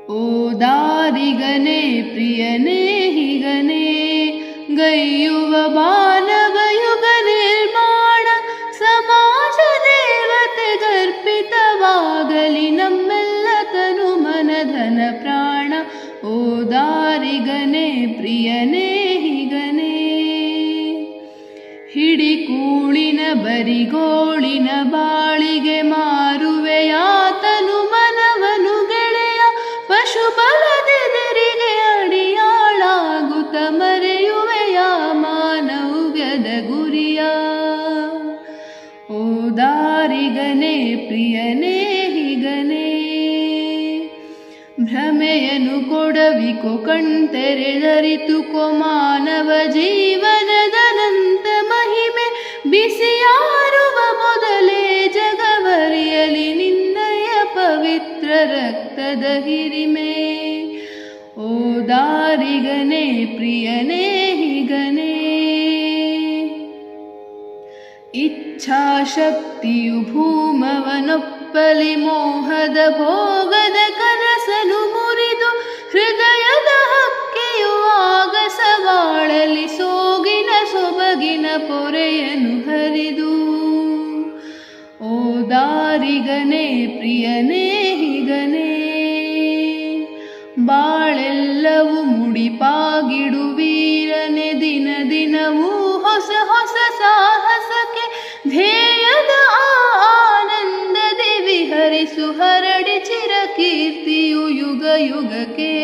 ಓ ದಾರಿಗನೇ ಪ್ರಿಯನೇ ಹಿಗನೇ ಗೈಯುವ ಮಾನವ ಯುಗ ನಿರ್ಮಾಣ ಸಮಾಜ ದೇವತೆಗರ್ಪಿತವಾಗಲಿ ನಮ್ಮೆಲ್ಲ ತನು ಮನ ಧನ ಪ್ರಾಣ. ಓ ದಾರಿಗನೇ ಪ್ರಿಯನೇ ಹಿಗನೇ ಹಿಡಿಕೂಳಿನ ಬರಿಗೋಳಿನ ಬಾಳಿಗೆ ಮಾರುವೆಯಾತನು ಮನವನು ಗೆಳೆಯ ಪಶುಬಲದೆದರಿಗೆ ಅಡಿಯಾಳಾಗುತ್ತ ಮರೆಯುವೆಯ ಮಾನವ್ಯದ ಗುರಿಯ. ಓ ದಾರಿಗನೇ ಪ್ರಿಯನೇ ಹಿಗನೇ ಭ್ರಮೆಯನು ಕೊಡವಿಕೊ ಕಣ್ತೆರೆದರಿತುಕೊ ಮಾನವ ಜೀವನದನಂತ ಮಹಿಮೆ ಬಿಸಿಯಾರುವ ಮೊದಲೇ ಜಗವರಿಯಲಿ ನಿನ್ನಯ ಪವಿತ್ರ ರಕ್ತದ ಹಿರಿಮೆ. ಓ ದಾರಿಗನೇ ಪ್ರಿಯನೇ ಹಿಗನೇ ಇಚ್ಛಾಶಕ್ತಿಯು ಭೂಮವನೊಪ್ಪಲಿ ಮೋಹದ ಭೋಗದ ಕನಸನು ಮುರಿದು ಹೃದಯದ ಹಕ್ಕೆಯು ಆಗಸವಾಳಲಿ ಸೋಗಿನ ಸೊಬಗಿನ ಪೊರೆಯನು ಹರಿದು. ಓ ದಾರಿಗನೇ ಪ್ರಿಯನೇ ಹಿಗನೇ ಬಾಳೆಲ್ಲವೂ ಮುಡಿಪಾಗಿಡು ವೀರನೆ ದಿನ ದಿನವೂ ಹೊಸ ಹೊಸ ಸಾಹಸಕ್ಕೆ ಧ್ಯೇಯದ ಆನಂದದಿ ವಿಹರಿಸು ಹರಡಿ ಚಿರಕೀರ್ತಿಯು ಯುಗ ಯುಗಕ್ಕೆ.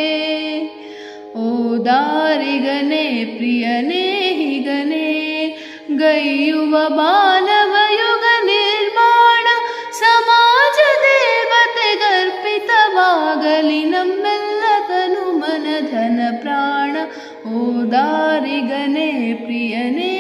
ಓ ದಾರಿಗನೇ ಪ್ರಿಯನೇ ಹಿಗನೇ ಗೈಯುವ ಮಾನವ ಯುಗ ನಿರ್ಮಾಣ ಸಮಾಜ ದೇವತೆಗರ್ಪಿತವಾಗಲಿ ನಮ್ಮೆಲ್ಲ ತನು ಮನ ಧನ ಪ್ರಾಣ. ಓ ದಾರಿಗನೇ ಪ್ರಿಯನೇ